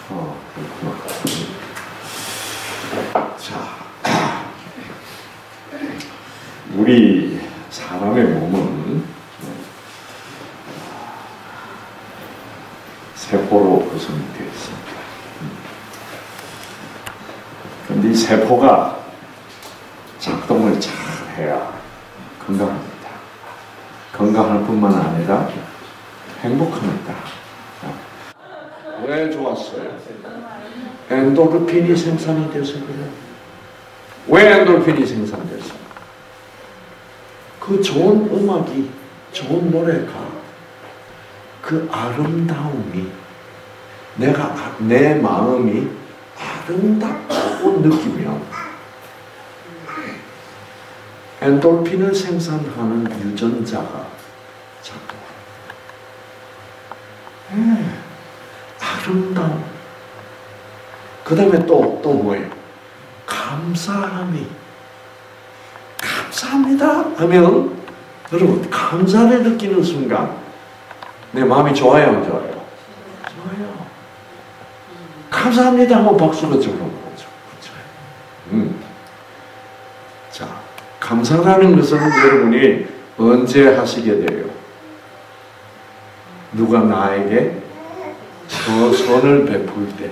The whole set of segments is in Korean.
그렇구나. 자, 우리 사람의 몸은 세포로 구성이 되어 있습니다. 그런데 이 세포가 작동을 잘 해야 건강합니다. 건강할 뿐만 아니라 행복합니다. 왜 좋았어요? 엔도르핀이 생산이 돼서 그래요. 왜 엔도르핀이 생산돼서? 그 좋은 음악이, 좋은 노래가, 그 아름다움이, 내 마음이 아름답다고 느끼면 엔도르핀을 생산하는 유전자가 작동해요. 아름다움. 그 다음에 또 뭐예요? 감사함이. 감사합니다 하면, 여러분, 감사를 느끼는 순간 내 마음이 좋아요, 안 좋아요? 좋아요. 감사합니다 하면 박수가 들어오는 거죠. 그렇죠? 자, 감사라는 것은 여러분이 언제 하시게 돼요? 누가 나에게 선을 베풀 때,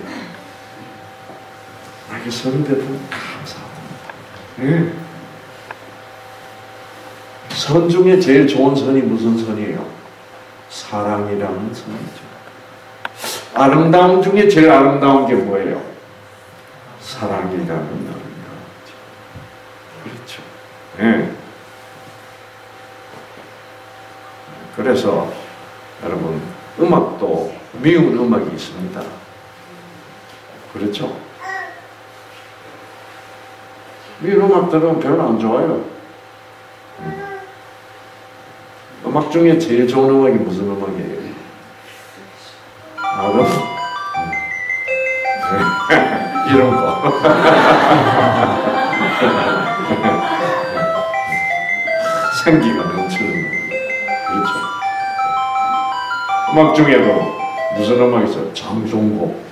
나에게 선을 베풀면 감사합니다. 선 중에 제일 좋은 선이 무슨 선이에요? 사랑이라는 선이죠. 아름다움 중에 제일 아름다운 게 뭐예요? 사랑이라는 아름다움이죠. 그렇죠. 네. 그래서 여러분, 음악도 미운 음악이 있습니다. 그렇죠? 미운 음악들은 별로 안 좋아요. 음악 중에 제일 좋은 음악이 무슨 음악이에요? 이런 거. 생기가 넘치는 음악. 그렇죠. 음악 중에도 무슨 음악이 있어요? 장종고.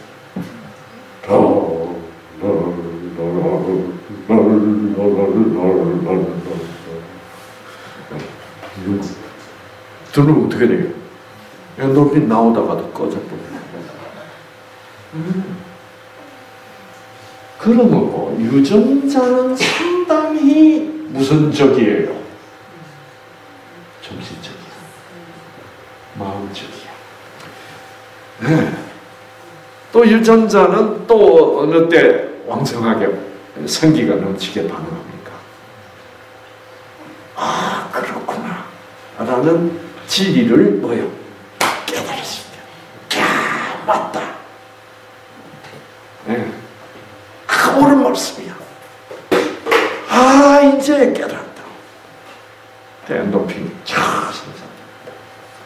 들으면 어떻게 돼요? 엔도르핀 나오다가도 꺼져버려요. 그러므로 유전자는 상당히 무선적이에요. 정신적이야. 마음적이야. 네. 또 유전자는 또 어느 때 왕성하게 생기가 넘치게 반응합니까? 아, 그렇구나 라는 진리를 뭐요? 깨달았을 때. 야, 맞다. 네. 옳은 말씀이야. 아, 이제 깨달았다. 엔도르핀이 쫙 생산됩니다.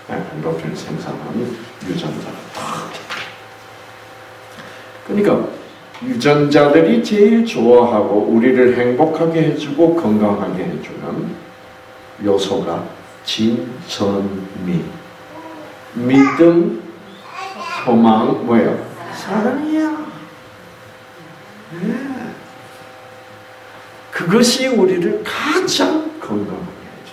네, 엔도르핀을 생산하는 유전자가 탁. 그러니까 유전자들이 제일 좋아하고 우리를 행복하게 해주고 건강하게 해주는 요소가 진선미. 믿음, 소망, 뭐예요? 사랑이야. 네. 그것이 우리를 가장 건강하게 해줘.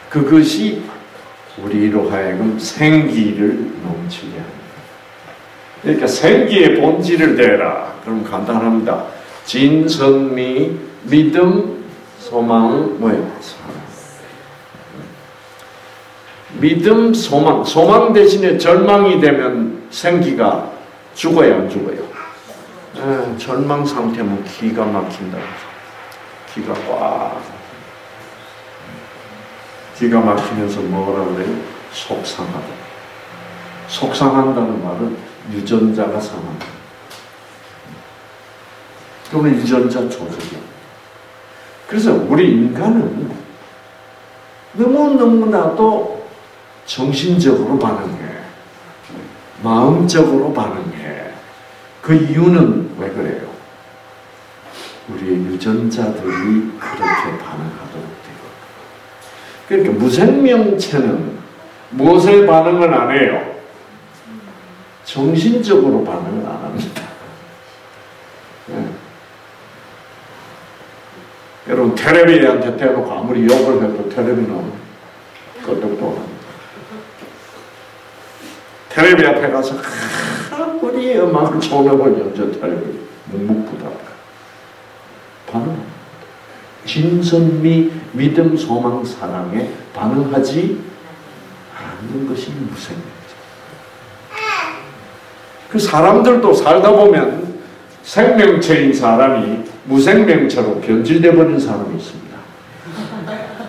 그것이 우리로 하여금 생기를 넘치게 합니다. 그러니까 생기의 본질을 대라. 그럼 간단합니다. 진선미, 믿음, 소망, 뭐예요? 사랑. 믿음, 소망 대신에 절망이 되면 생기가 죽어요, 안 죽어요? 네, 절망 상태면 기가 막힌다. 기가 꽉. 기가 막히면서 뭐라 그래요? 속상하다. 속상한다는 말은 유전자가 상한다. 그러면 유전자 조절이야. 그래서 우리 인간은 너무나도 정신적으로 반응해. 마음적으로 반응해. 그 이유는 왜 그래요? 우리의 유전자들이 그렇게 반응하도록 돼요. 그러니까 무생명체는 무엇에 반응을 안 해요? 정신적으로 반응을 안 합니다. 네. 여러분 텔레비한테 대놓고 아무리 욕을 해도 텔레비는 끄떡도 안 합니다. 텔레비 앞에 가서 아무리 음악을 좋은 연주 텔레비 묵묵부답 반응합니다. 진선미 믿음 소망 사랑에 반응하지 않는 것이 무생명체. 그 사람들도 살다 보면 생명체인 사람이 무생명체로 변질돼 버린 사람이 있습니다.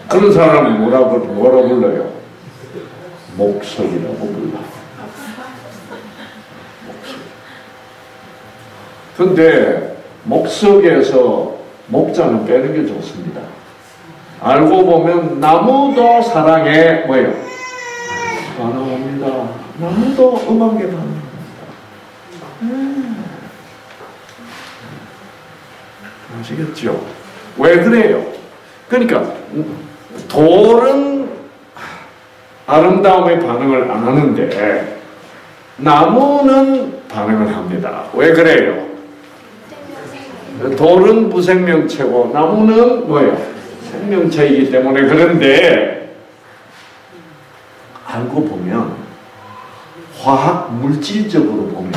그런 사람은 뭐라 불러요? 목석이라고 불러. 목석. 근데 목석에서 목자는 빼는 게 좋습니다. 알고 보면 나무도 사랑에 뭐예요? 반응합니다. 나무도 음악에 반응합니다. 아시겠죠? 왜 그래요? 그러니까 돌은 아름다움에 반응을 안 하는데 나무는 반응을 합니다. 왜 그래요? 돌은 무생명체고 나무는 뭐예요? 생명체이기 때문에. 그런데 알고 보면 화학 물질적으로 보면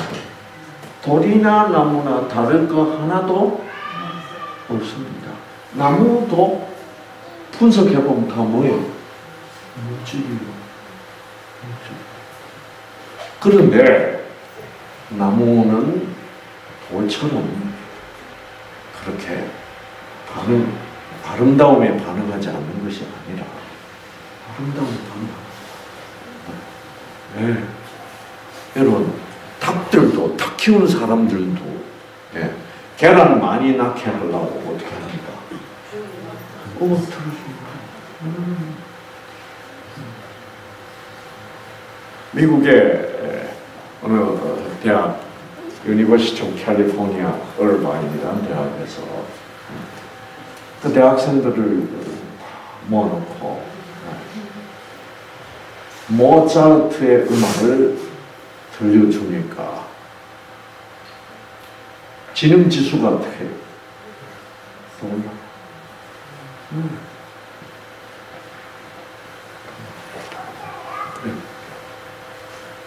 돌이나 나무나 다를 거 하나도 없습니다. 나무도 분석해보면 다 뭐예요? 물질이에요. 그런데 나무는 돌처럼 그렇게 아름다움에 반응하지 않는 것이 아니라 아름다움에 반응합니다. 네. 여러분 닭들도 닭 키우는 사람들도 네. 계란 많이 낳게 하려고 어떻게 합니까? 음악 틀어줍니다. 미국의 어느 대학 유니버시티 오브 캘리포니아 얼바인이라는 대학에서 그 대학생들을 모아놓고 모차르트의 음악을 들려주니까 지능지수가 어떻게 해요? 올라.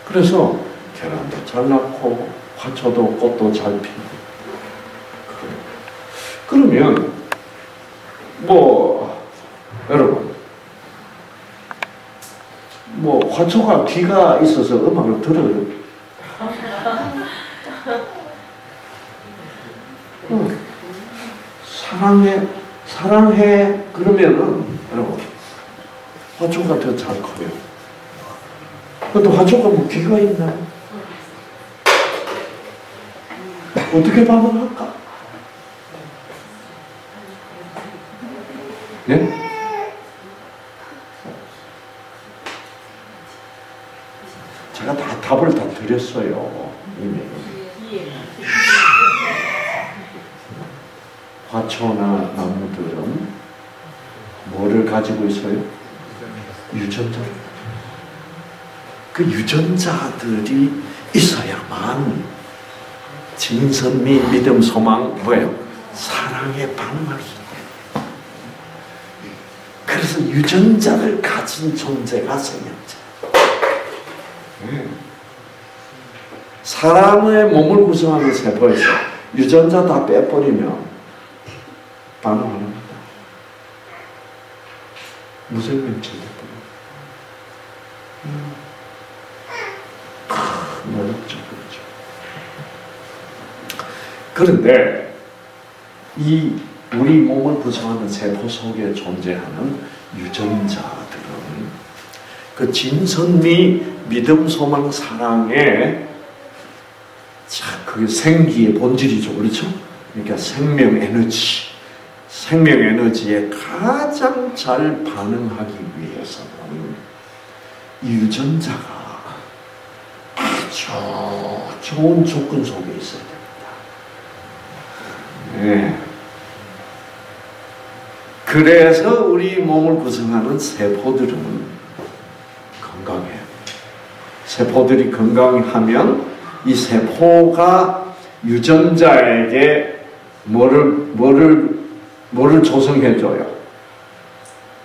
그래서 계란도 잘 낳고 화초도 꽃도 잘 피고. 그러면 뭐 여러분 뭐 화초가 귀가 있어서 음악을 들어요. 사랑해 그러면은 여러분 화초가 더 잘 커요. 근데 화초가 뭐 귀가 있나? 어떻게 반응할까? 네? 제가 다 답을 다 드렸어요. 이미. 화초나 나무들은 뭐를 가지고 있어요? 유전자. 그 유전자들이 있어야만 진선미, 믿음, 소망, 뭐예요? 사랑에 반응할 수 있어요. 그래서 유전자를 가진 존재가 생명체. 사람의 몸을 구성하는 세포에서 유전자 다 빼버리면 반응 안 합니다. 무생명체 돼버려요. 어렵죠, 그렇죠. 그런데 이 우리 몸을 구성하는 세포 속에 존재하는 유전자들은 그 진선미, 믿음, 소망, 사랑의 그게 생기의 본질이죠, 그렇죠? 그러니까 생명 에너지, 생명 에너지에 가장 잘 반응하기 위해서는 이 유전자가 아주 좋은 조건 속에 있어야 됩니다. 네. 그래서 우리 몸을 구성하는 세포들은 건강해요. 세포들이 건강하면 이 세포가 유전자에게 뭐를 조성해줘요?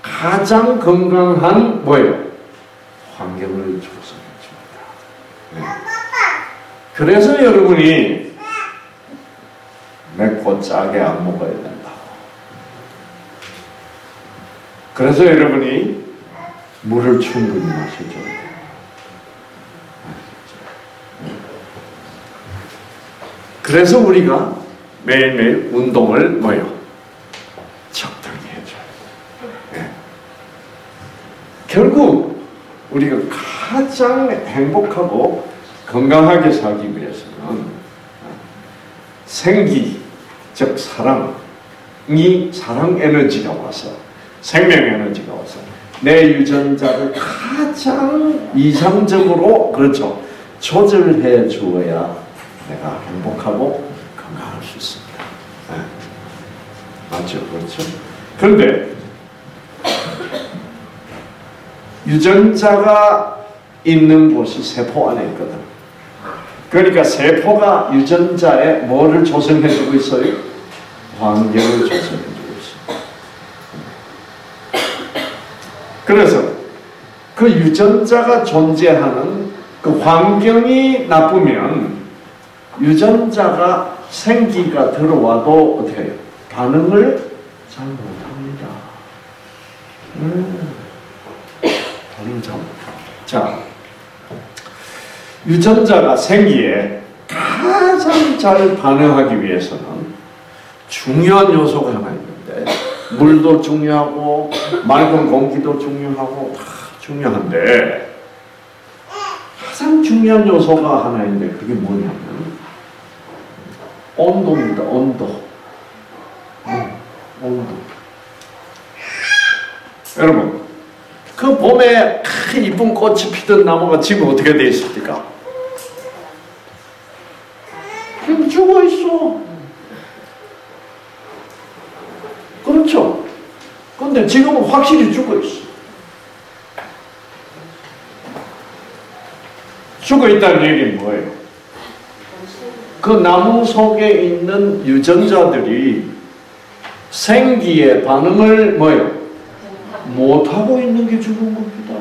가장 건강한 뭐예요? 환경을 조성해줍니다. 네. 그래서 여러분이 맵고 짜게 안 먹어야 된다. 그래서 여러분이 물을 충분히 마셔줘야 돼요. 그래서 우리가 매일매일 운동을 뭐예요? 적당히 해줘요. 네. 결국 우리가 가장 행복하고 건강하게 살기 위해서는 생기, 즉 사랑이 사랑 에너지가 와서 생명 에너지가 와서 내 유전자를 가장 이상적으로 그렇죠 조절해 주어야 내가 행복하고 건강할 수 있습니다. 네. 맞죠? 그렇죠? 그런데 유전자가 있는 곳이 세포 안에 있거든. 그러니까 세포가 유전자에 뭐를 조성해주고 있어요? 환경을 조성해주고 있어요. 그래서 그 유전자가 존재하는 그 환경이 나쁘면 유전자가 생기가 들어와도 어떻게 해요? 반응을 잘 못합니다. 반응을 잘 못합니다. 자, 유전자가 생기에 가장 잘 반응하기 위해서는 중요한 요소가 하나 있는데 물도 중요하고 맑은 공기도 중요하고 다 중요한데 가장 중요한 요소가 하나 있는데 그게 뭐냐면 온도입니다. 온도. 온도. 여러분 그 봄에 이쁜 꽃이 피던 나무가 지금 어떻게 되어 있습니까? 지금 죽어 있어. 그렇죠? 근데 지금은 확실히 죽어 있어. 죽어 있다는 얘기는 뭐예요? 그 나무 속에 있는 유전자들이 생기에 반응을 뭐예요? 못하고 있는 게 죽은 겁니다.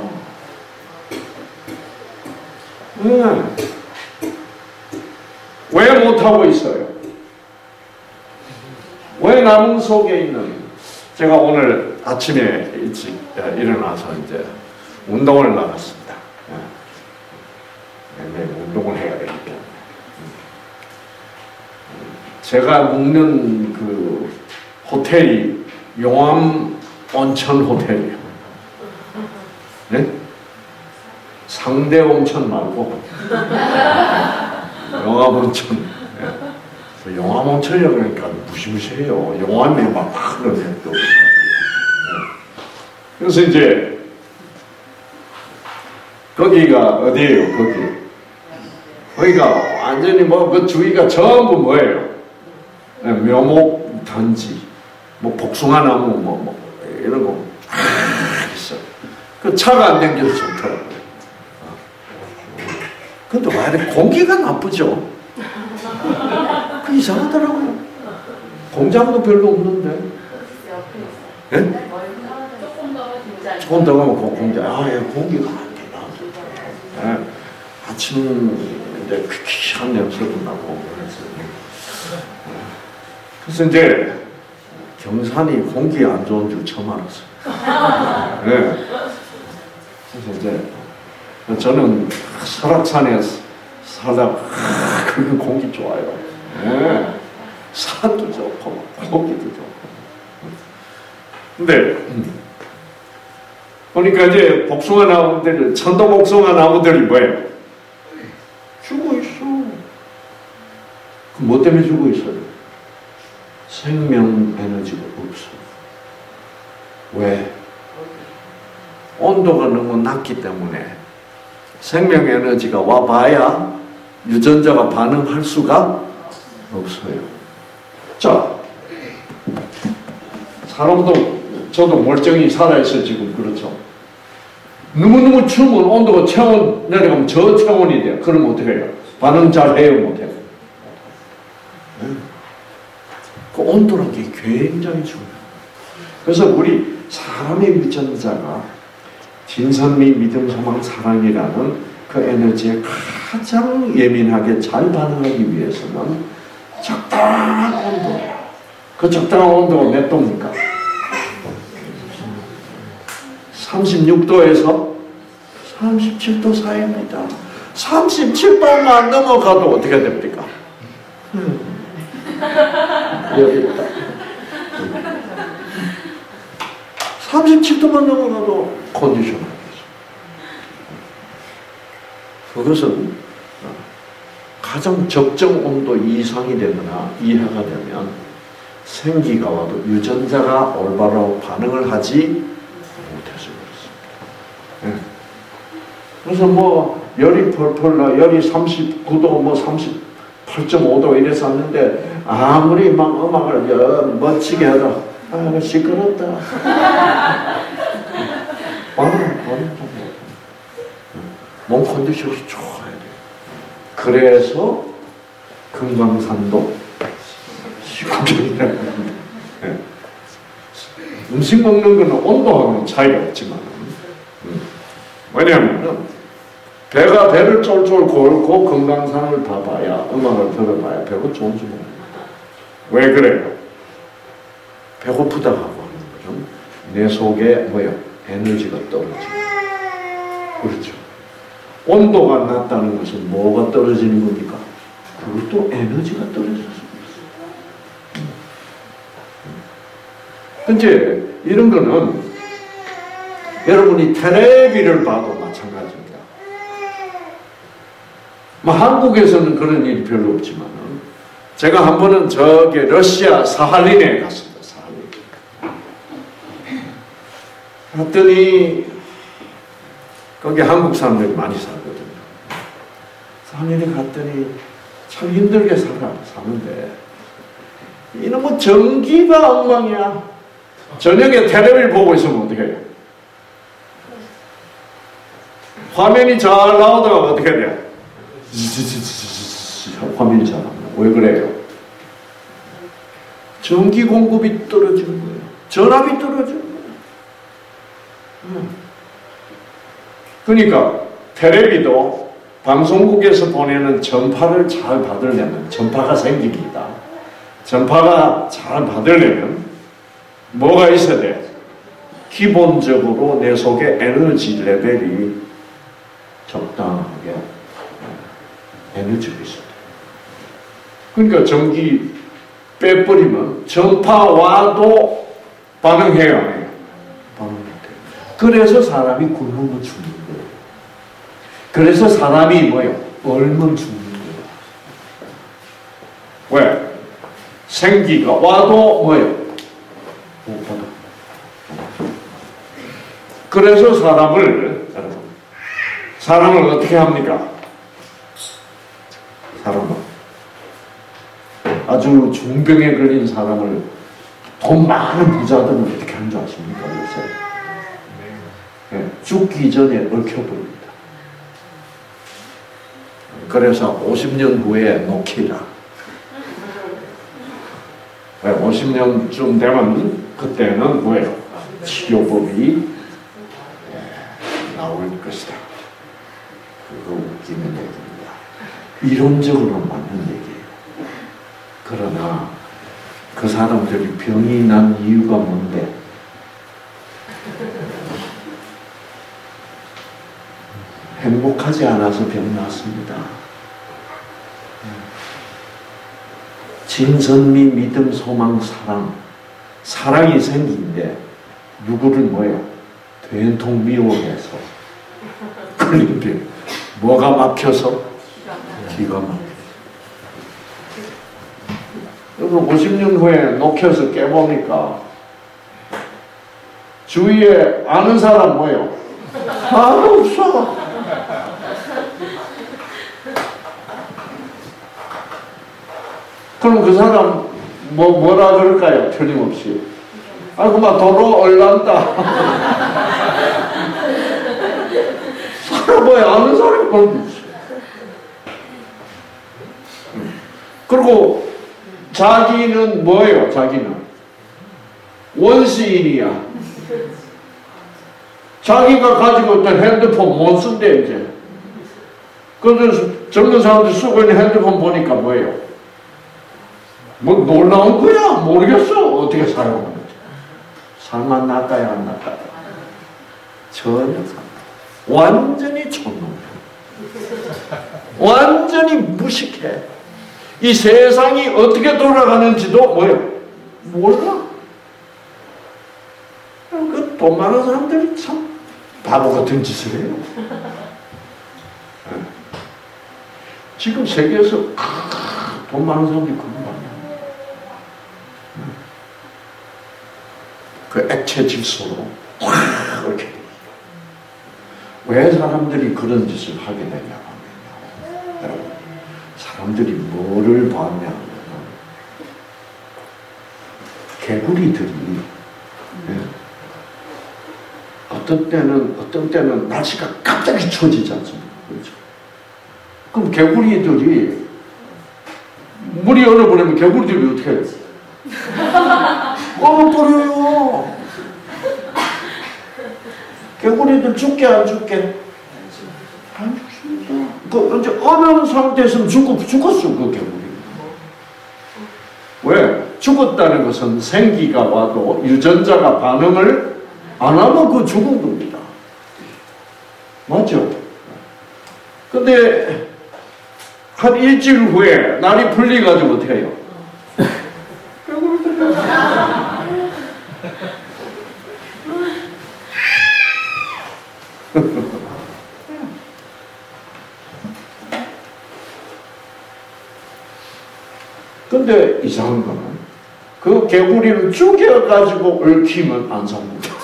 왜 못하고 있어요? 왜 나무 속에 있는 제가 오늘 아침에 일찍 일어나서 이제 운동을 나갔습니다. 매일 운동을 해야 되기 때문에 제가 묵는 그 호텔이 용암 온천 호텔이에요. 네? 상대 온천 말고 용암 온천. 네. 용암 온천이라고 그러니까 무시무시해요. 용암이 막 흐르네요. 네. 그래서 이제 거기가 어디예요? 거기가 완전히 뭐 그 주위가 전부 뭐예요? 네, 묘목 단지, 뭐 복숭아 나무 뭐 이런 거 있어요. 그 차가 안 댕겨서 좋더라고요. 근데 왜 이렇게 공기가 나쁘죠? 그 이상하더라고요. 공장도 별로 없는데. 예? 조금 더 가면 공장, 예, 공기가 안 돼. 예, 아침인데 퀴퀴한 냄새도 나고 그래서 이제 경산이 공기 안 좋은 줄 처음 알았어요. 네. 그래서 이제 저는 설악산에 살다가 그게 공기 좋아요. 네. 산도 좋고 공기도 좋고. 근데 보니까 이제 복숭아 나무들, 천도 복숭아 나무들이 뭐예요? 죽어 있어. 그럼 뭐 때문에 죽어 있어요? 생명 에너지가 없어. 왜? 온도가 너무 낮기 때문에 생명 에너지가 와봐야 유전자가 반응할 수가 없어요. 자, 사람도 저도 멀쩡히 살아있어 지금. 그렇죠? 너무너무 추우면 온도가 체온 내려가면 저체온이 돼요. 그러면 어떻게 해요? 반응 잘해요, 못해요? 그 온도라는 게 굉장히 중요해요. 그래서 우리 사람의 유전자가 진선미, 믿음, 소망, 사랑이라는 그 에너지에 가장 예민하게 잘 반응하기 위해서는 적당한 온도예요. 그 적당한 온도가 몇 도입니까? 36도에서 37도 사이입니다. 37도만 넘어가도 어떻게 됩니까? 여기 있다. 37도만 넘어가도 컨디션을 하겠어. 그것은 가장 적정 온도 이상이 되거나 이하가 되면 생기가 와도 유전자가 올바로 반응을 하지 못해서 그렇습니다. 네. 그래서 뭐 열이 펄펄 나, 열이 39도 뭐 38.5도 이랬었는데 아무리 막 음악을 멋지게 하다 아 시끄럽다. 몸 컨디션이 좋아야 돼. 그래서 금강산도 시구경이라고 합니다. 네. 음식 먹는 거는 온도하고는 차이가 없지만 왜냐하면 배를 쫄쫄 골고 금강산을 봐봐야 음악을 들어봐야 배가 좋은지 모릅니다. 왜 그래요? 배고프다 하고 하는 거죠. 내 속에 뭐요? 에너지가 떨어지고 그렇죠. 온도가 낮다는 것은 뭐가 떨어지는 겁니까? 그것도 에너지가 떨어져서 그렇습니다. 이제 이런 거는 여러분이 텔레비를 봐도 마찬가지입니다. 뭐 한국에서는 그런 일이 별로 없지만 제가 한 번은 저기 러시아 사할린에 갔습니다. 사할린. 갔더니 거기 한국 사람들이 많이 살거든요. 사할린에 갔더니 참 힘들게 사는데 이놈의 전기가 엉망이야. 저녁에 텔레비를 보고 있으면 어떻게 해요? 화면이 잘 나오다가 어떻게 돼요? 화면이 잘 나옵니다. 왜 그래요? 전기 공급이 떨어지는 거예요. 전압이 떨어지는 거예요. 그러니까 텔레비도 방송국에서 보내는 전파를 잘 받으려면 전파가 생깁니다. 전파가 잘 받으려면 뭐가 있어야 돼? 기본적으로 내 속에 에너지 레벨이 적당하게 에너지가 있어야 돼. 그러니까 전기 빼버리면 전파 와도 반응해요, 안 해요? 반응해요. 그래서 사람이 굶으면 죽는 거예요. 그래서 사람이 뭐예요? 얼면 죽는 거예요. 왜? 생기가 와도 뭐예요? 못 받아. 그래서 사람을 어떻게 합니까? 사람은 아주 중병에 걸린 사람을 돈 많은 부자들은 어떻게 하는 줄 아십니까? 요새 네, 죽기 전에 얽혀버립니다. 그래서 50년 후에 놓기라. 50년쯤 되면 그때는 뭐예요? 치료법이 나올 것이다. 그거 웃기는 얘기입니다. 이론적으로 맞는 얘기예요. 그러나 그 사람들이 병이 난 이유가 뭔데? 행복하지 않아서 병 났습니다. 진선미, 믿음, 소망, 사랑. 사랑이 생긴데 누구를 뭐예요? 된통 미워해서 걸린 병. 뭐가 막혀서? 기가 막혀. 여러분 50년 후에 녹혀서 깨보니까 주위에 아는 사람 뭐예요? 아무 없어. 그럼 그 사람 뭐라 그럴까요? 틀림없이 아이고 막 도로 얼란다. 사람 뭐야? 아는 사람이 그런 게 있어. 그리고 자기는 뭐예요? 자기는 원시인이야. 자기가 가지고 있던 핸드폰 못 쓴대 이제. 그래서 젊은 사람들 쓰고 있는 핸드폰 보니까 뭐예요? 뭐 놀라운 거야? 모르겠어. 어떻게 사용하는지. 살만 낫까요? 안 낫까요? 전혀 상관. 완전히 촌놈이야. 완전히 무식해. 이 세상이 어떻게 돌아가는지도 뭐예요? 몰라. 그 돈 많은 사람들이 참 바보 같은 짓을 해요. 지금 세계에서 돈 많은 사람들이 그거 아니야. 그 액체 질소로 이렇게. 왜 사람들이 그런 짓을 하게 되냐 하면, 여러분, 사람들이 뭐를 봤냐 하면, 개구리들이 어떤 때는 날씨가 갑자기 추워지지 않습니까? 그렇죠? 그럼 개구리들이 물이 얼어버리면 개구리들이 어떻게 해요? 얼어버려요. 개구리들 죽게 안 죽게? 안 죽습니다. 그 이제 어느 상태에서는 죽었어 그 개구리. 왜? 죽었다는 것은 생기가 와도 유전자가 반응을 안 하면 그 죽은 겁니다. 맞죠? 근데 한 일주일 후에 날이 풀리가지고 어떻게 해요? 근데 이상한 거는 그 개구리를 죽여가지고 얽히면 안 삽니다.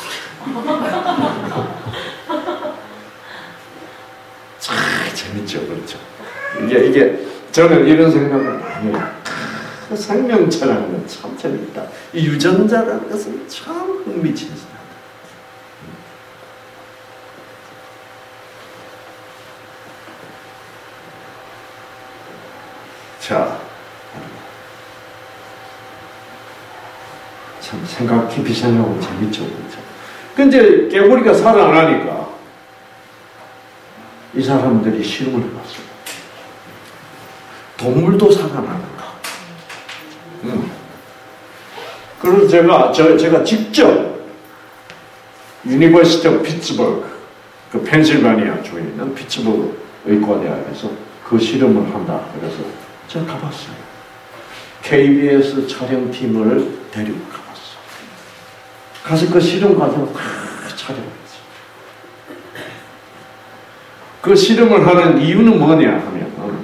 참 재밌죠, 그렇죠? 이게 저는 이런 생각을 많이 해요. 생명체라는 건 참 재밌다. 이 유전자라는 것은 참 흥미진진하다. 자, 참 생각 깊이 생각하면 재밌죠, 그렇죠? 근데 개구리가 살아나니까 이 사람들이 실험을 해봤어요. 동물도 살아나는가? 그래서 제가 직접 유니버시티 오브 피츠버그, 그 펜실바니아 주에 있는 피츠버그 의과대학에서 그 실험을 한다. 그래서 제가 가봤어요. KBS 촬영팀을 데리고 가봤어. 가서 그 실험 과정을 다 촬영했어. 그 실험을 하는 이유는 뭐냐 하면,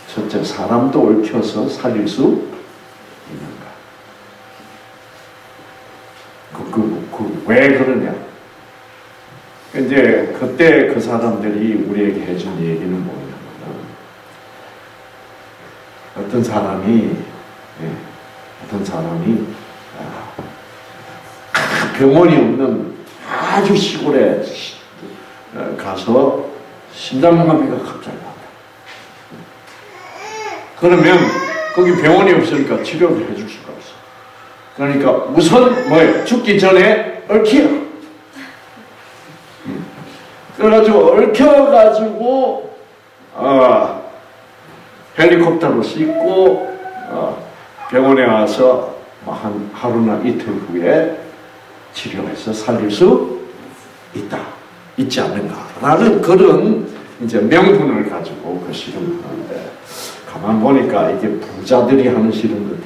첫째, 사람도 얽혀서 살릴 수 있는가? 왜 그러냐? 이제 그때 그 사람들이 우리에게 해준 얘기는 뭐냐면, 어떤 사람이 병원이 없는 아주 시골에 가서 심장마비가 갑자기 난다. 그러면 거기 병원이 없으니까 치료를 해줄 수가 없어. 그러니까 우선 뭐예요? 죽기 전에 얽혀. 그래가지고 얽혀가지고 헬리콥터로 싣고 병원에 와서 한 하루나 이틀 후에 치료해서 살릴 수 있지 않는가라는 그런 이제 명분을 가지고 그 실험을 하는데, 가만 보니까 이게 부자들이 하는 실험 같아요.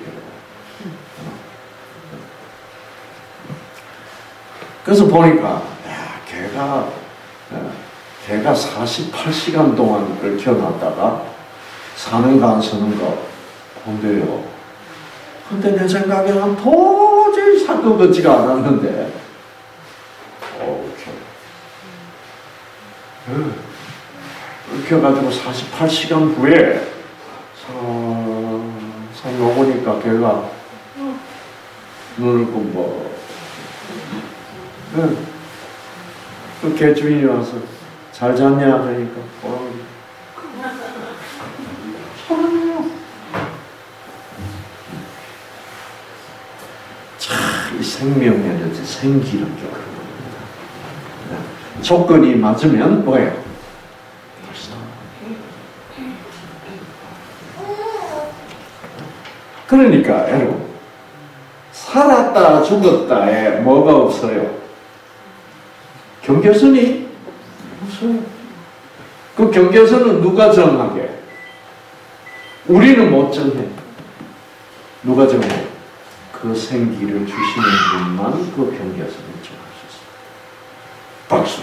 그래서 보니까 걔가 48시간 동안 얽혀놨다가 사는가 안 사는가 본대요. 근데 내 생각에는 도저히 살 것 같지가 않았는데, 얽혀가지고 48시간 후에 상 오니까 걔가 눈을 끔고, 그 개 주인이 와서 잘 잤냐 그러니까 생명의 생기를 주는 겁니다. 조건이 맞으면 뭐예요? 그러니까 여러분, 살았다 죽었다에 뭐가 없어요? 경계선이 없어요. 그 경계선은 누가 정하게? 우리는 못 정해. 누가 정해? 그 생기를 주시는 분만 그 경계선을 정할 수 있어요. 박수.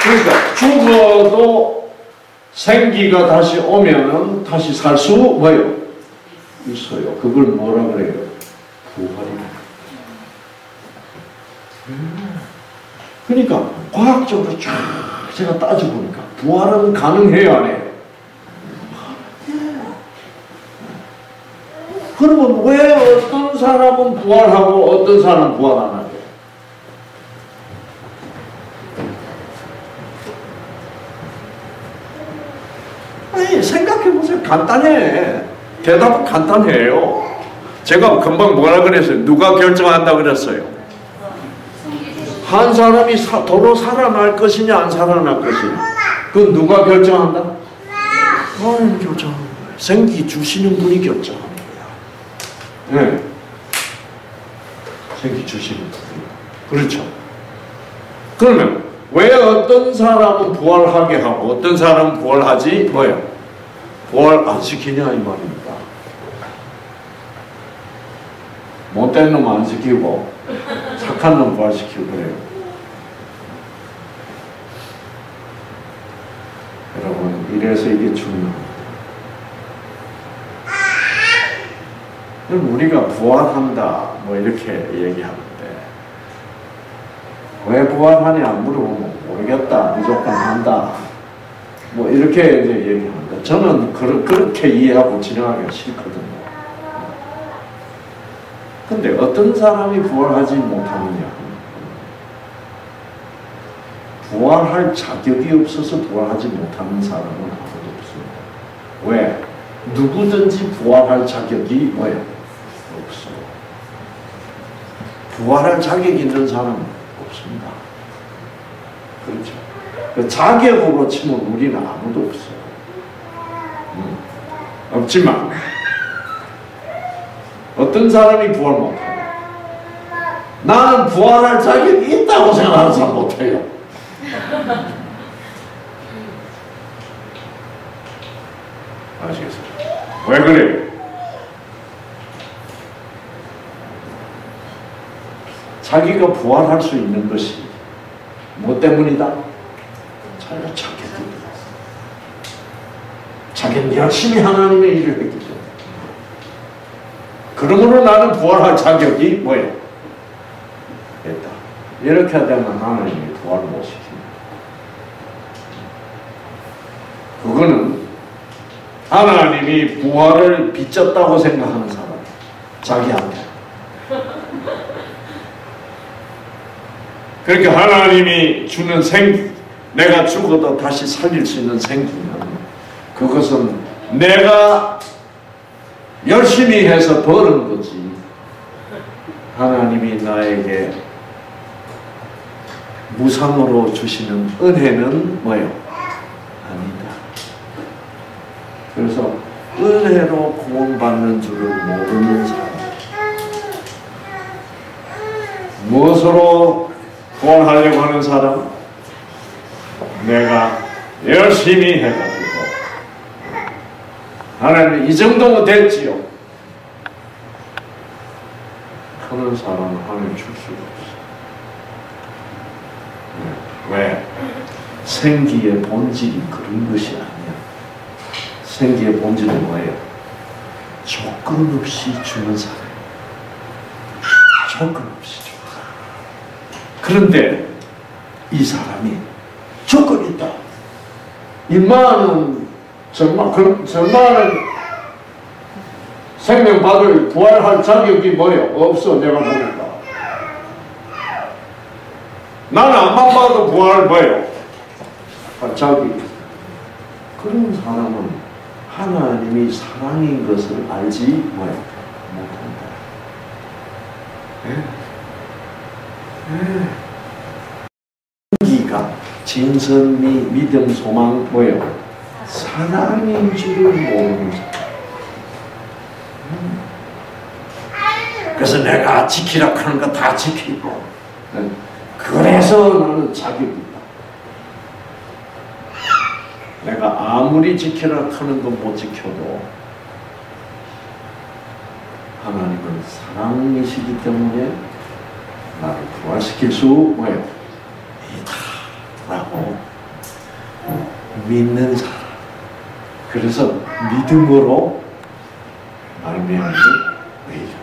그러니까 죽어도 생기가 다시 오면은 다시 살 수 뭐요? 있어요. 그걸 뭐라 그래요? 부활이다. 그러니까 과학적으로 쫙 제가 따져보니까 부활은 가능해요, 안 해요? 그러면 왜 어떤 사람은 부활하고 어떤 사람은 부활 안 하죠? 아니, 생각해보세요. 간단해. 대답은 간단해요. 제가 금방 뭐라 그랬어요? 누가 결정한다 그랬어요? 한 사람이 도로 살아날 것이냐 안 살아날 것이냐, 그건 누가 결정한다? 하나님이 결정하는 거예요. 생기 주시는 분이 결정하는 거야. 네. 생기 주시는 분이. 그렇죠. 그러면 왜 어떤 사람은 부활하게 하고 어떤 사람은 부활하지 뭐예요? 부활 안 시키냐 이 말입니다. 못된 놈 안 시키고 착한 놈 부활시키고 그래요. 여러분, 이래서 이게 중요합니다. 우리가 부활한다 뭐 이렇게 얘기하는데 왜 부활하냐 물어보면 모르겠다, 무조건 한다 뭐 이렇게 이제 얘기합니다. 저는 그렇게 이해하고 진행하기가 싫거든요. 근데 어떤 사람이 부활하지 못하느냐? 부활할 자격이 없어서 부활하지 못하는 사람은 아무도 없습니다. 왜? 누구든지 부활할 자격이 뭐예요? 없어요. 부활할 자격이 있는 사람은 없습니다. 그렇죠? 그 자격으로 치면 우리는 아무도 없어요. 없지만 어떤 사람이 부활 못하냐? 나는 부활할 자격이 있다고 생각하는 사람 못해요. 아시겠어요? 왜 그래요? 자기가 부활할 수 있는 것이 뭐 때문이다? 자기가 착했습니다. 자기는 열심히 하나님의 일을 했기 때문에. 그러므로 나는 부활할 자격이 뭐예요? 있다. 이렇게 되면 하나님이 부활을 못 시킵니다. 그거는 하나님이 부활을 빚졌다고 생각하는 사람, 자기한테. 그러니까 하나님이 주는 생기, 내가 죽어도 다시 살릴 수 있는 생기는 그것은 내가 열심히 해서 버는 거지. 하나님이 나에게 무상으로 주시는 은혜는 뭐예요? 아니다. 그래서 은혜로 구원받는 줄을 모르는 사람, 무엇으로 구원하려고 하는 사람? 내가 열심히 해가지고 하나님 이 정도면 됐지요. 그런 사람은 하나님 줄 수가 없어. 왜? 생기의 본질이 그런 것이 아니야. 생기의 본질은 뭐예요? 조건 없이 주는 사람. 조건 없이 주는 사람. 그런데 이 사람이 조건이 있다. 인마는 정말은 생명 받을 부활할 자격이 뭐예요? 없어. 내가 보니까 나는 안만 봐도 부활 뭐예요? 할 자격이. 그런 사람은 하나님이 사랑인 것을 알지 뭐야? 못한다. 기가 진선미 믿음 소망 뭐예요? 사랑인 줄을 모르는 사람. 그래서 내가 지키라 하는 거 다 지키고, 그래서 나는 자격이 있다. 내가 아무리 지키라 하는 건 못 지켜도 하나님은 사랑이시기 때문에 나를 부활시킬 수 뭐예요? 있다라고 믿는 사람. 그래서 믿음으로 말미암는 의죠.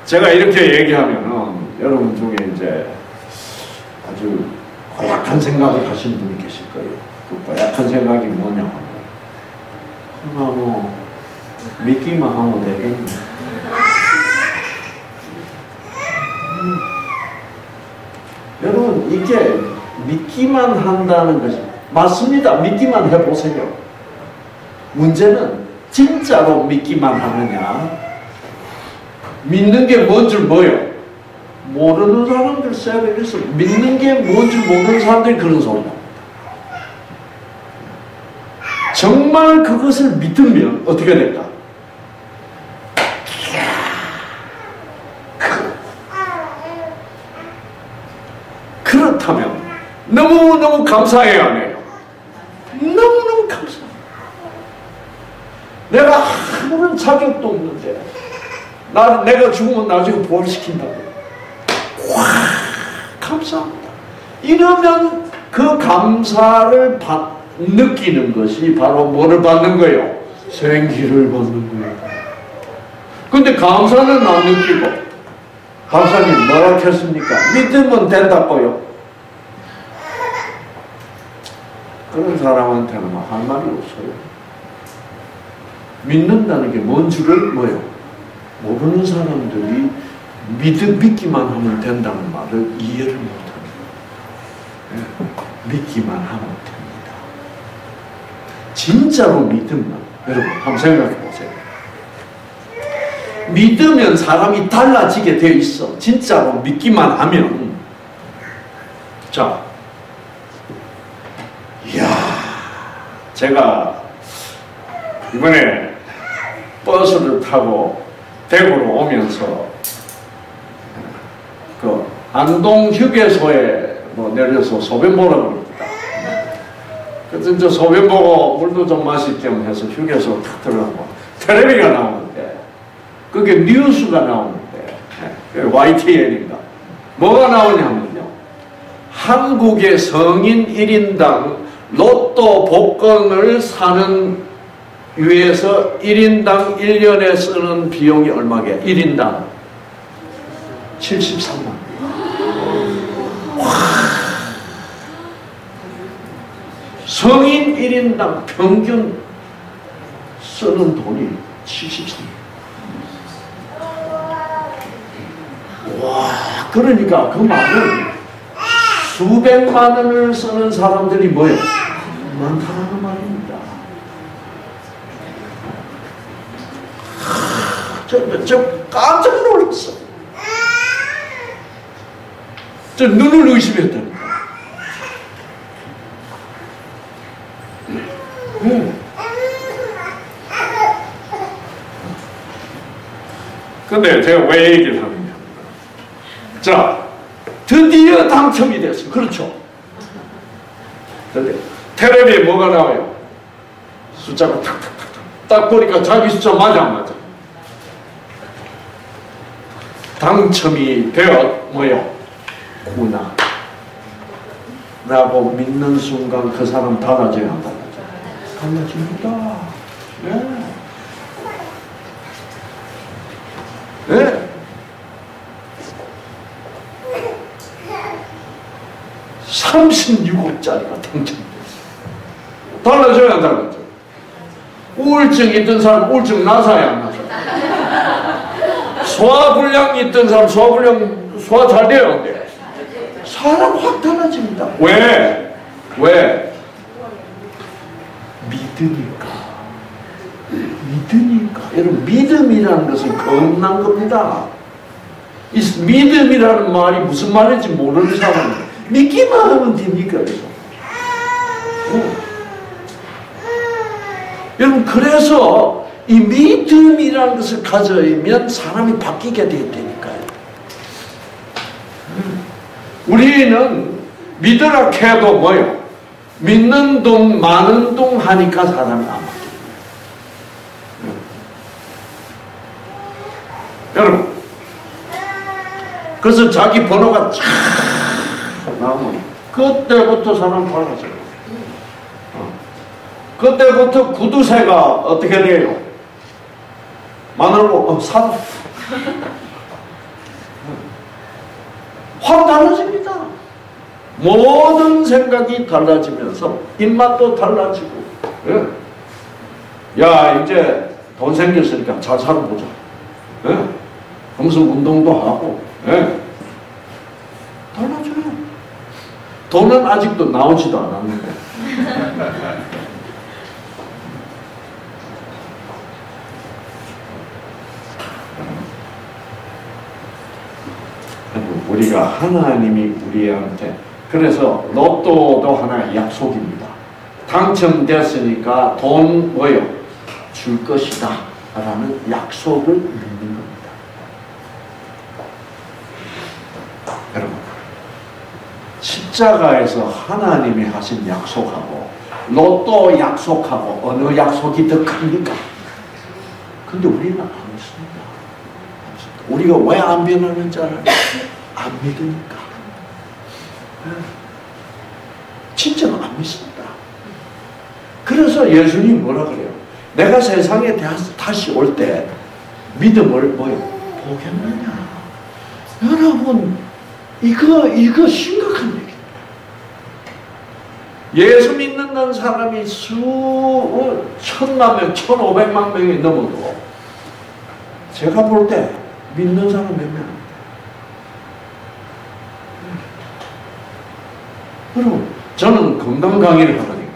제가 이렇게 얘기하면은 여러분 중에 이제 아주 고약한 생각을 하시는 분이 계실 거예요. 그 고약한 생각이 뭐냐면, 뭐 믿기만 하면 되겠네. 여러분, 이게 믿기만 한다는 것이 맞습니다. 믿기만 해보세요. 문제는 진짜로 믿기만 하느냐, 믿는 게 뭔 줄 뭐요? 모르는 사람들 세력에서 믿는 게 뭔 줄 모르는 사람들이 그런 소리야. 정말 그것을 믿으면 어떻게 될까? 그렇다면 너무너무 감사해요, 안 해요? 너무너무 감사해요. 내가 아무런 자격도 없는데 내가 죽으면 나중에 부활시킨다고. 와, 감사합니다. 이러면 그 감사를 느끼는 것이 바로 뭐를 받는 거예요? 생기를 받는 거예요. 근데 감사는 안 느끼고, 감사님 뭐라 했습니까? 믿으면 된다고요. 그런 사람한테는 할 말이 없어요. 믿는다는 게 뭔 줄을 뭐예요? 모르는 사람들이 믿기만 하면 된다는 말을 이해를 못합니다. 믿기만 하면 됩니다. 진짜로 믿으면, 여러분 한번 생각해 보세요. 믿으면 사람이 달라지게 되어 있어. 진짜로 믿기만 하면. 자, 이야, 제가 이번에 버스를 타고 대구로 오면서 그 안동 휴게소에 내려서 소변 보라고 그럽니다. 그래서 이제 소변 보고 물도 좀 마실 겸 해서 휴게소 탁 들어가고 텔레비가 나오는데, 그게 뉴스가 나오는데, YTN인가 뭐가 나오냐면요, 한국의 성인 1인당 로또 복권을 사는 위해서 1인당 1년에 쓰는 비용이 얼마게? 1인당 73만 원. 성인 1인당 평균 쓰는 돈이 73만 원. 와, 그러니까 그 말은 수백만 원을 쓰는 사람들이 뭐예요? 많다는 말입니다. 저 깜짝 놀랐어. 저 눈을 의심했다니까. 근데 제가 왜 얘기를 하느냐. 자, 드디어 당첨이 됐어. 그렇죠? 근데 텔레비에 뭐가 나와요? 숫자가 탁탁탁탁. 딱 보니까 자기 숫자 맞아 안 맞아? 당첨이 되어 뭐요? 구나 라고 믿는 순간 그 사람 달라져야 안 달라져? 달라집니다. 네. 네. 36억짜리가 당첨됐어. 달라져야 안 달라져? 우울증 있던 사람 우울증 나서야 안 나서? 소화불량이 있던 사람 소화 잘 돼요, 안 돼요? 사람 확 달라집니다. 왜? 믿으니까. 믿으니까. 여러분, 믿음이라는 것은 겁난 겁니다. 이 믿음이라는 말이 무슨 말인지 모르는 사람은 믿기만 하면 됩니까? 그래서. 여러분, 그래서 이 믿음이라는 것을 가져야면 사람이 바뀌게 되니까요. 우리는 믿으라 해도 뭐요? 믿는 동 많은 동 하니까 사람이 안 바뀌어요. 여러분, 그래서 자기 번호가 쫙 나오면 그때부터 사람 달라져요. 그때부터 구두쇠가 어떻게 돼요? 마늘로 사다. 확 달라집니다. 모든 생각이 달라지면서 입맛도 달라지고. 예? 야, 이제 돈 생겼으니까 잘 살아보자. 예? 그러면서 운동도 하고. 예? 달라져요. 돈은 아직도 나오지도 않았는데. 우리가 하나님이 우리한테, 그래서 로또도 하나의 약속입니다. 당첨됐으니까 돈 뭐요? 줄 것이다 라는 약속을 믿는 겁니다. 여러분, 십자가에서 하나님이 하신 약속하고 로또 약속하고 어느 약속이 더 큽니까? 근데 우리는 안 믿습니다. 우리가 왜 안 변하는지 알아요? 안 믿으니까. 진짜 안 믿습니다. 그래서 예수님이 뭐라 그래요? 내가 세상에 다시 올 때 믿음을 뭐요? 보겠느냐. 여러분, 이거 심각한 얘기입니다. 예수 믿는 사람이 천만 명, 1,500만 명이 넘어도 제가 볼 때 믿는 사람 몇 명? 여러분, 저는 건강 강의를 하거든요.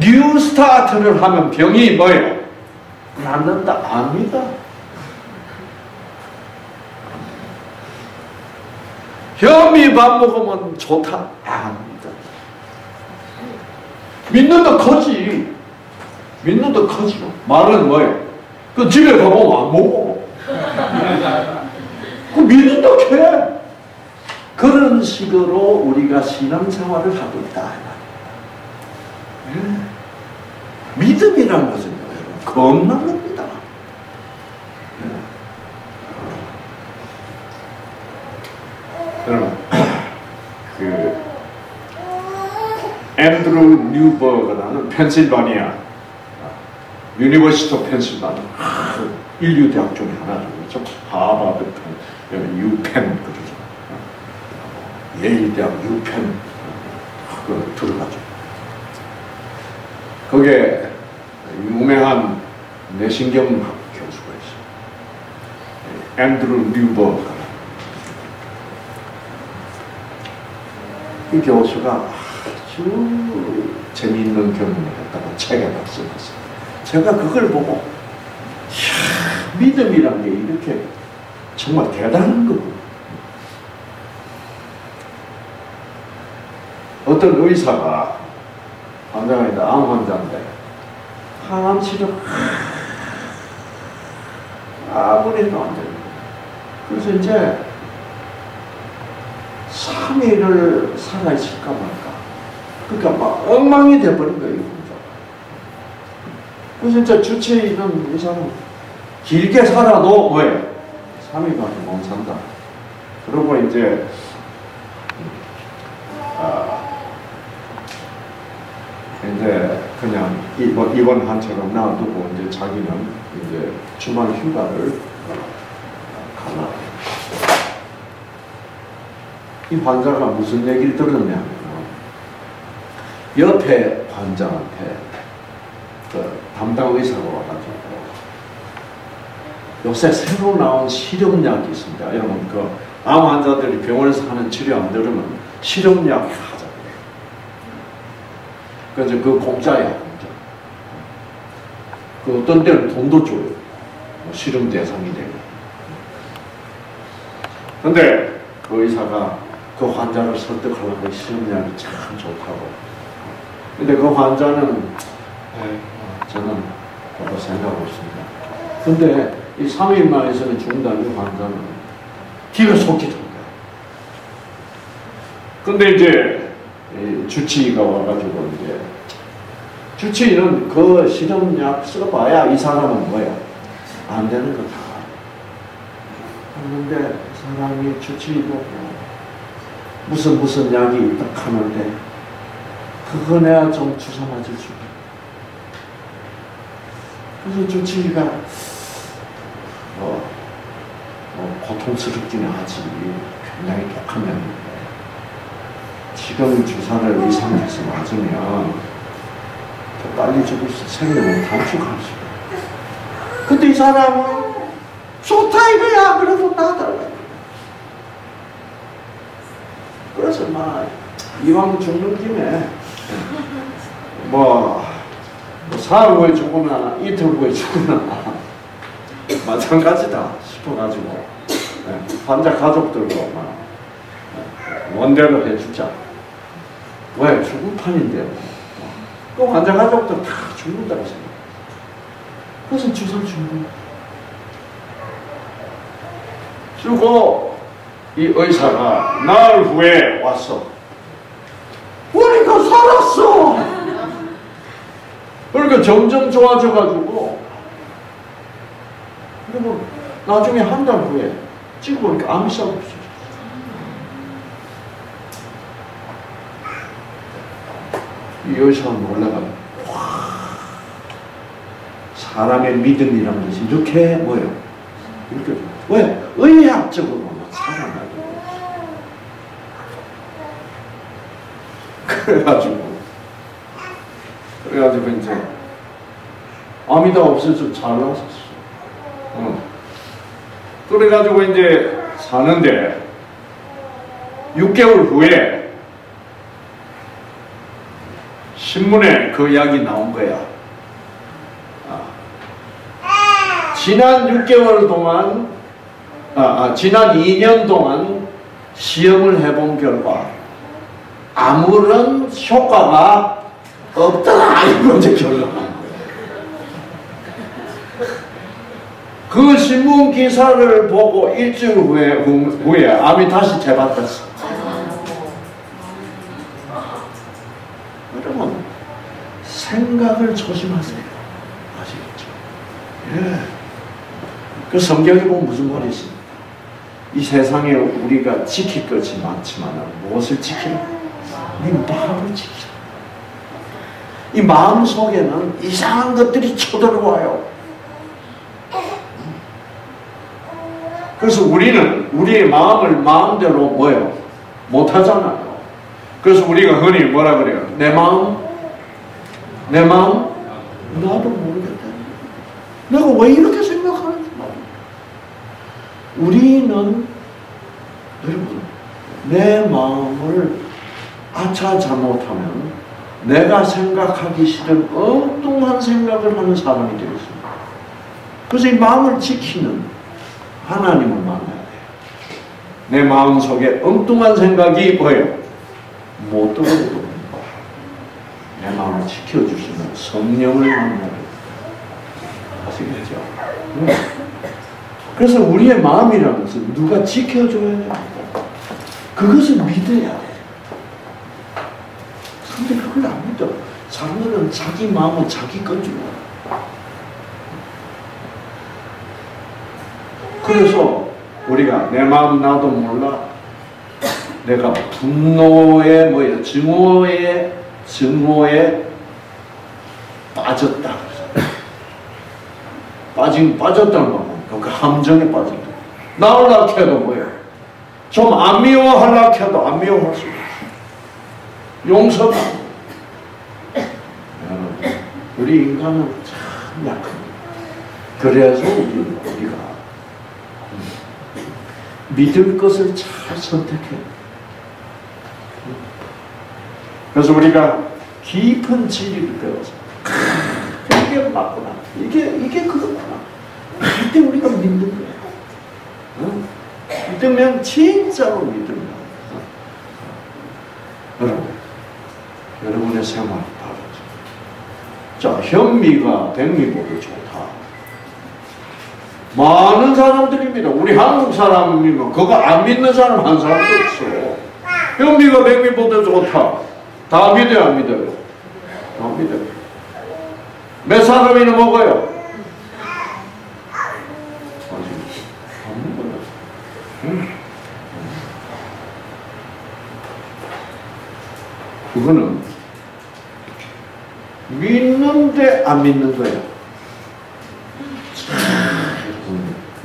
뉴 스타트를 하면 병이 뭐예요? 낫는다. 압니다. 현미밥 먹으면 좋다. 압니다. 믿는다 커지. 믿는다 커지고. 말은 뭐예요? 그 집에 가보면 안 먹어. 그 믿는다 캐. 그런 식으로 우리가 신앙생활을 하고 있다. 믿음이라는 것은 겁난 겁니다. 여러분, 그 앤드루 뉴버그라는 펜실바니아 유니버시티 오브 펜실바니아 인류대학 중에 하나죠. 그렇죠? 하버드, 유펜 그러죠. 예일대학 유펜 들어가죠. 거기에 유명한 뇌신경학 교수가 있어요. 앤드루 뉴버그. 이 교수가 아주 재미있는 경험을 했다고 책에다 써놨어요. 제가 그걸 보고 이야, 믿음이란 게 이렇게 정말 대단한 거고. 어떤 의사가 환자가 있다, 암 환자인데 항암 치료 아무리 해도 안 됩니다. 그래서 이제 3일을 살아있을까 말까. 그러니까 막 엉망이 돼버린 거예요. 그래서 이제 주치의 있는 의사는 길게 살아도 왜? 3일밖에 못 산다. 그러고 이제 이제 그냥 입원한처럼 놔두고 이제 자기는 이제 주말 휴가를 가나. 이 환자가 무슨 얘기를 들었냐면 옆에 환자한테 그 담당 의사가 와가지고 요새 새로 나온 실험약이 있습니다. 여러분 그 암 환자들이 병원에서 하는 치료 안 들으면 실험약 하잖아요. 그래서 그 공짜예요. 공짜. 그 어떤 때는 돈도 줘요. 실험 대상이 되고. 근데 그 의사가 그 환자를 설득하려고 실험약이 참 좋다고. 근데 그 환자는 저는 별로 생각 없습니다. 근데 이 3일 만에서는 죽는다는 이 환자는 기가 속이 든다. 근데 이제 주치의가 와가지고 이제 주치의는 그 실험약 써봐야 이 사람은 뭐야? 안 되는 거 다. 그런데 사람이 주치의도 무슨 약이 있다 하는데 그거 내가 좀 주사 맞을 줄. 그래서 주치의가 고통스럽기는 하지 굉장히 독한 약인데 지금 주사를 의상해서 맞으면 더 빨리 죽을 수 생명을 단축할 수 있어요. 근데 이 사람은 좋다 이거야. 그래도 나더라. 그래서 막 이왕 죽는 김에 뭐 사흘 후에 죽거나 이틀 후에 죽거나 마찬가지다 싶어가지고 환자 가족들도 막 원대로 해주자. 왜? 죽을 판인데 그 환자 가족들 다 죽는다고 생각해. 그래서 주사를 준 거야. 주고 이 의사가 나흘 후에 왔어. 보니까 살았어. 그러니까 점점 좋아져가지고 그리고 나중에 한 달 후에 찍어보니까 아무 싹 없어. 이 의사가 놀라가지고 사람의 믿음이라는 것이 이렇게 뭐예요? 이렇게 왜? 의학적으로 살아나고 그래가지고 이제 암이 다 없어서 잘 나왔었어. 그래가지고 이제 사는데 6개월 후에 신문에 그 약이 나온 거야. 지난 6개월 동안 지난 2년 동안 시험을 해본 결과 아무런 효과가 없더라. 이거 이제 결론난 거예요. 그 신문 기사를 보고 일주일 후에 암이 다시 재발됐어. 여러분 생각을 조심하세요. 아시겠죠? 예. 그 성경에 보면 무슨 말이 있습니까? 이 세상에 우리가 지킬 것이 많지만 무엇을 지키라? 네 마음을 지키라. 이 마음 속에는 이상한 것들이 쳐들어와요. 그래서 우리는 우리의 마음을 마음대로 뭐예요? 못하잖아요. 그래서 우리가 흔히 뭐라 그래요? 내 마음 나도 모르겠다. 내가 왜 이렇게 생각하는지 모르겠다. 우리는 여러분 내 마음을 아차 잘못하면 내가 생각하기 싫은 엉뚱한 생각을 하는 사람이 되겠습니다. 그래서 이 마음을 지키는 하나님을 만나야 돼요. 내 마음 속에 엉뚱한 생각이 뭐예요? 못 들어오고 내 마음을 지켜주시는 성령을 만나야 돼요. 아시겠죠? 그래서 우리의 마음이라는 것은 누가 지켜줘야 됩니다. 그것을 믿어야 돼요. 근데 그걸 안 믿어. 사람들은 자기 마음은 자기 건 줄 알아. 그래서 우리가 내 마음 나도 몰라. 내가 분노의 뭐예요? 증오에 빠졌다. 빠졌다는 거. 그 함정에 빠진다. 나오려고 해도 뭐예요? 좀 안 미워하려고 해도 안 미워할 수 없어. 용서가. 우리 인간은 참 약합니다. 그래서 우리가 믿을 것을 잘 선택해요. 그래서 우리가 깊은 진리를 배워서 이게 맞구나. 이게 그거구나. 그때 우리가 믿는 거야. 응? 믿으면 진짜로 믿으면. 여러분, 여러분의 생활 다르죠. 자, 현미가 백미보다 좋다. 많은 사람들입니다. 우리 한국 사람이면 그거 안 믿는 사람 한 사람도 없어. 현미가 백미보다 좋다. 다 믿어요, 안 믿어요? 다 믿어요. 몇 사람이나 먹어요? 안 먹어요. 응? 그거는 믿는데 안 믿는 거야.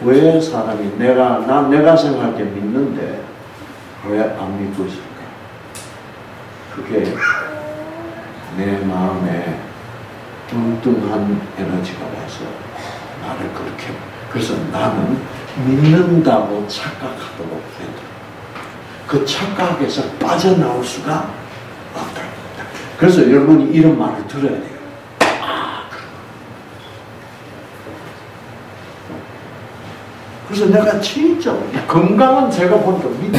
왜 사람이 내가 생각할 때 믿는데 왜 안 믿고 있을까? 그게 내 마음에 뚱뚱한 에너지가 와서 나를 그렇게, 그래서 나는 믿는다고 착각하도록 된다. 그 착각에서 빠져나올 수가 없다. 그래서 여러분이 이런 말을 들어야 돼요. 그래서 내가 진짜 건강한 제가 보니까 믿어.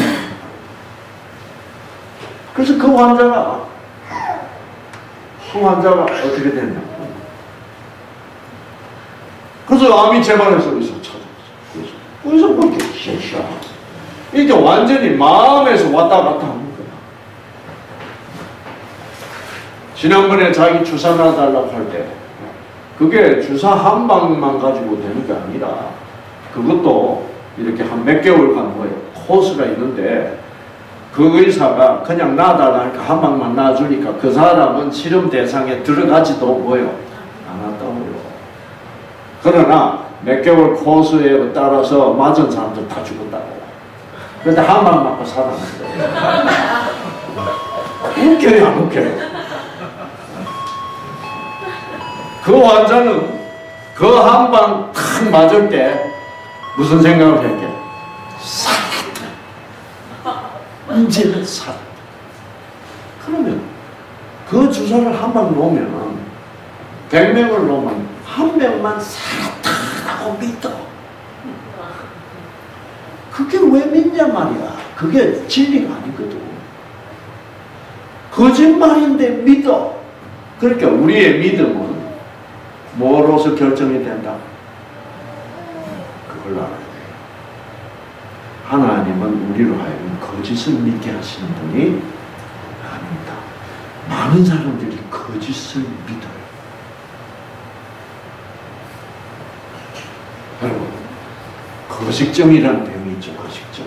그래서 그 환자가 어떻게 됐냐. 그래서 암이 재발해서 어디서 찾아왔어. 그래서 그렇게 샤샤. 이게 완전히 마음에서 왔다 갔다 하는 거야. 지난번에 자기 주사 놔달라고 할 때, 그게 주사 한 방만 가지고 되는 게 아니라, 그것도 이렇게 한 몇 개월간 뭐예요? 코스가 있는데, 그 의사가 그냥 놔달라니까 한 방만 놔주니까 그 사람은 실험 대상에 들어가지도 뭐예요? 안 왔다고요. 그러나 몇 개월 코스에 따라서 맞은 사람들 다 죽었다고. 그런데 한 방 맞고 살았는데. 웃겨요, 안 웃겨요? 그 환자는 그 한 방 탁 맞을 때 무슨 생각을 했게? 살았다. 이제는 살았다. 그러면 그 주사를 한 방 놓으면 100명을 놓으면 한 명만 살았다고 믿어. 그게 왜 믿냐 말이야. 그게 진리가 아니거든. 거짓말인데 믿어. 그러니까 우리의 믿음은 뭐로서 결정이 된다? 그걸 알아야 돼요. 하나님은 우리로 하여금 거짓을 믿게 하시는 분이 아닙니다. 많은 사람들이 거짓을 믿어요. 여러분, 거식증이라는 병이 있죠. 거식증.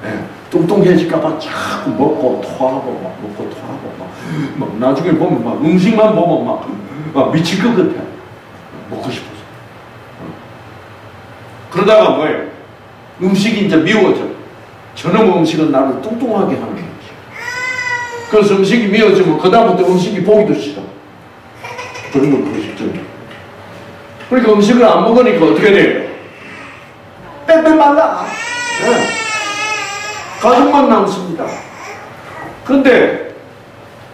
네, 뚱뚱해질까봐 자꾸 먹고 토하고 막 먹고 토하고 막 나중에 보면 막 음식만 보면 막 미칠 것 같아. 먹고 싶어서. 그러다가 뭐예요? 음식이 이제 미워져. 저놈 음식은 나를 뚱뚱하게 하는 거지. 그래서 음식이 미워지면 그다음부터 음식이 보기도 싫어. 그런 건 거식증이야. 그러니까 음식을 안 먹으니까 어떻게 돼요? 빼빼 말라. 네. 가족만 남습니다. 그런데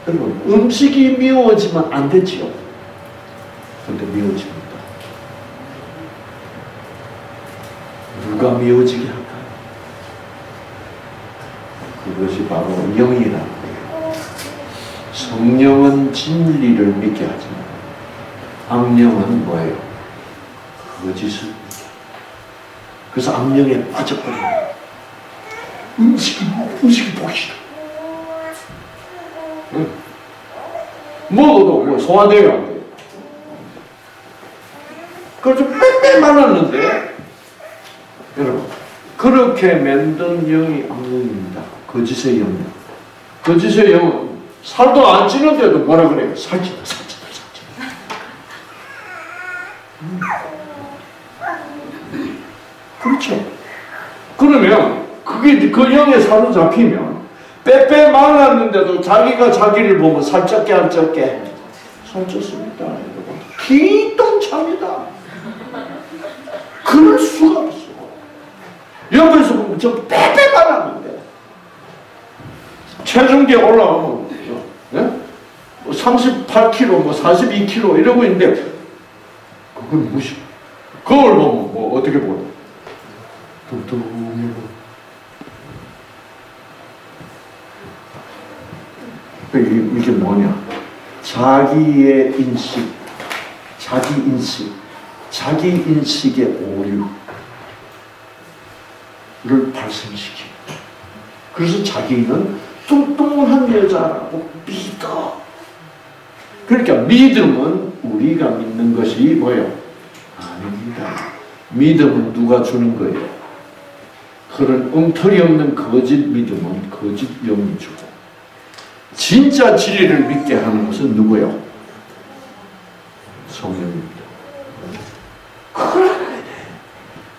여러분, 음식이 미워지면 안 되지요. 그런데 미워집니다. 누가 미워지게 할까요? 그것이 바로 영이라는 거예요. 성령은 진리를 믿게 하지만 악령은 뭐예요? 거짓을 믿게. 그래서 악령에 빠져버려요. 음식이 보기 싫어. 응? 먹어도 뭐 소화돼요, 안 돼요? 그걸 좀 빼빼 말았는데, 여러분, 그렇게 만든 영이 악령입니다. 거짓의 영이요. 거짓의 영은 살도 안 찌는데도 뭐라 그래요? 살찐다, 살찐다, 살찐다. 그렇죠. 그러면 그게 그 영에 사로잡히면 빼빼 말랐는데도 자기가 자기를 보면 살쪘게 안 쪘게? 살쪘습니다, 여러분. 기똥차입니다. 그럴 수가 없어. 옆에서 보면 저 빼빼 말랐는데 체중계 올라가면 네? 38kg, 42kg 이러고 있는데 그건 무시. 그걸 보면 뭐 어떻게 보여? 뚱뚱해 보여. 이게 뭐냐? 자기의 인식, 자기 인식의 오류를 발생시키. 그래서 자기는 뚱뚱한 여자라고 믿어. 그러니까 믿음은 우리가 믿는 것이 뭐예요? 아닙니다. 믿음은 누가 주는 거예요? 그런 엉터리 없는 거짓 믿음은 거짓 영이 주고, 진짜 진리를 믿게 하는 것은 누구예요? 성령입니다.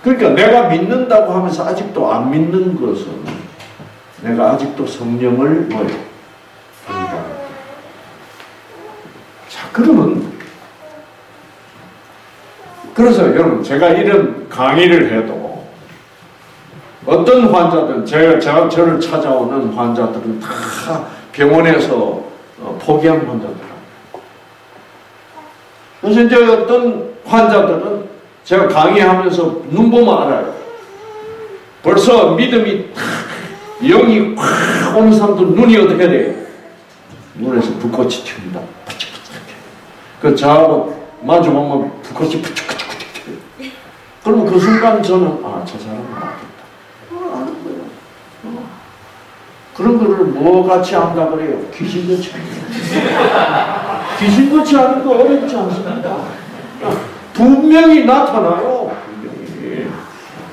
그러니까 내가 믿는다고 하면서 아직도 안 믿는 것은 내가 아직도 성령을 뭐예요? 본다. 자, 그러면 그래서 여러분, 제가 이런 강의를 해도 어떤 환자들, 저를 찾아오는 환자들은 다 병원에서 포기한 환자들입니다. 그래서 이제 어떤 환자들은 제가 강의하면서 눈 보면 알아요. 벌써 믿음이 영이 확 오는 사람들 눈이 어떻게 돼요? 눈에서 불꽃이 튑니다. 그 저하고 마주보면 불꽃이 푸쩍푸쩍 튀어요. 그러면 그 순간 저는 저 사람은 알겠다. 아는 거예요. 그런 거를 뭐 같이 한다 그래요? 귀신같이 귀신같이 하는 거 어렵지 않습니다. 분명히 나타나요. 분명히.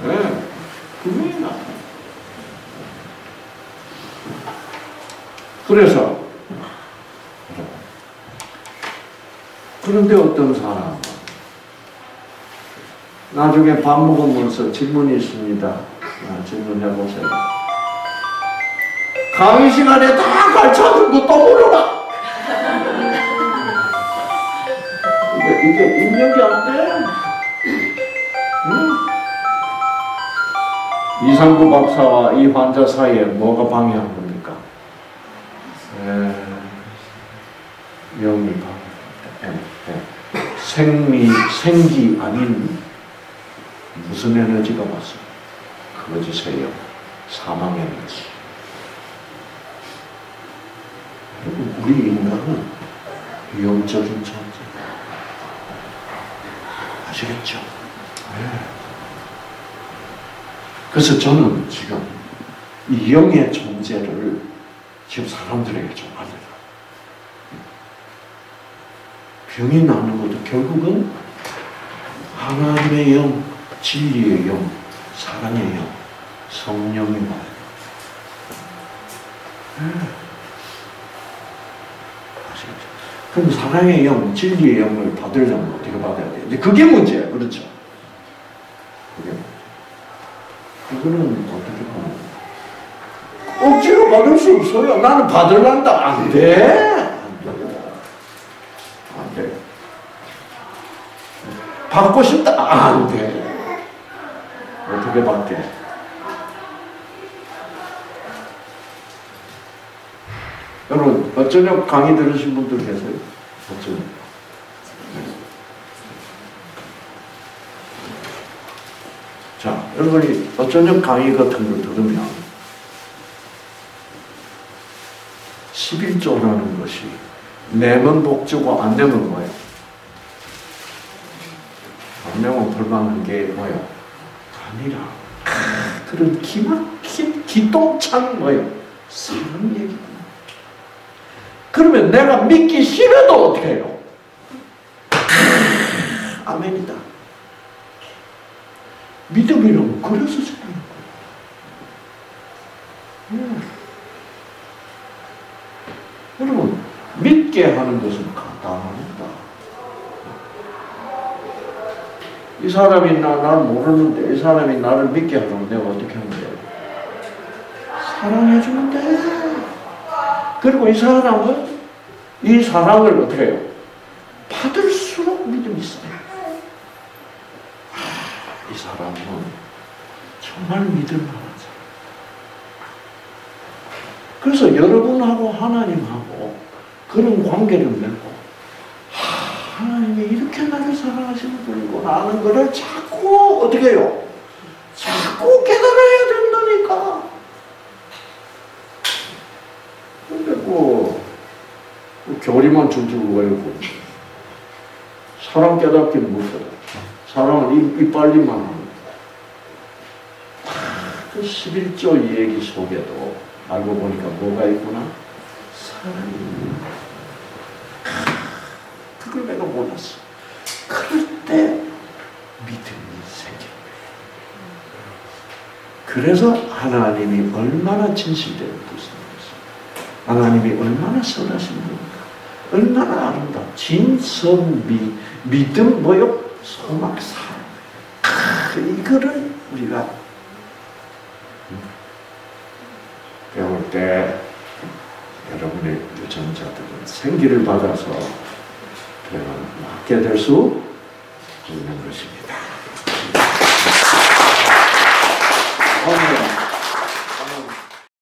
네. 분명히 나타나요. 그래서 그런데 어떤 사람은 나중에 밥 먹으면서 질문이 있습니다. 질문해보세요. 강의 시간에 다 가르쳐주고 또 물어라. 이게 입력이 안 돼. 이상구 박사와 이 환자 사이에 뭐가 방해한 겁니까? 영이 생기 아닌 무슨 에너지가 왔어요? 거짓의 영, 사망 에너지. 우리 인간은 영적인 존재. 아시겠죠? 네. 그래서 저는 지금 이 영의 존재를 지금 사람들에게 좀 알려요. 병이 나는 것도 결국은 하나님의 영, 진리의 영, 사랑의 영, 성령이 와요. 아시겠죠? 그럼 사랑의 영, 진리의 영을 받으려면 어떻게 받아야 돼요? 이제 그게 문제예요. 그렇죠? 그게 문제. 그거는 어떻게 보면 억지로 받을 수 없어요. 나는 받으란다. 안 돼. 안 돼. 받고 싶다. 안 돼. 어떻게 받게? 여러분, 어쩌면 강의 들으신 분들 계세요? 어쩌면. 자, 여러분이 어쩌면 강의 같은 걸 들으면 11조라는 것이 내면 복주고 안 내면 뭐예요? 안 내면 불만한 게 뭐예요? 아니라 그런 기막힌 기똥찬 뭐예요? 사랑 얘기구나. 그러면 내가 믿기 싫어도 어떻게 해요? 아멘이다. 믿음이라면 그래서 생기는 거예요. 여러분, 믿게 하는 것은 간단합니다. 이 사람이 날 모르는데 이 사람이 나를 믿게 하려면 내가 어떻게 하면 돼요? 사랑해주면 돼. 그리고 이 사람은 이 사랑을 어떻게 해요? 받을수록 믿음이 있어요. 이 사람은 정말 믿을 만한 사람. 그래서 여러분하고 하나님하고 그런 관계를 맺고 하나님 하나님이 이렇게 나를 사랑하시는 분이구나 하는 것을 자꾸 어떻게 해요? 자꾸 깨달아야 된다니까. 근데 교리만 줄줄 외우고 사람 깨닫기는 못해요. 사람은 이빨리만 합니다. 그 11조 얘기 속에도 알고 보니까 뭐가 있구나? 사랑이 있구나. 그걸 내가 몰랐어. 그럴 때 믿음이 생겨요. 그래서 하나님이 얼마나 진실된 분이십니까? 하나님이 얼마나 선하신 분입니까? 얼마나 아름다운 진선미 믿음 뭐요? 소망 사랑. 이거를 우리가 배울 때 여러분의 유전자들은 생기를 받아서 맞게 될 수 있는 것입니다.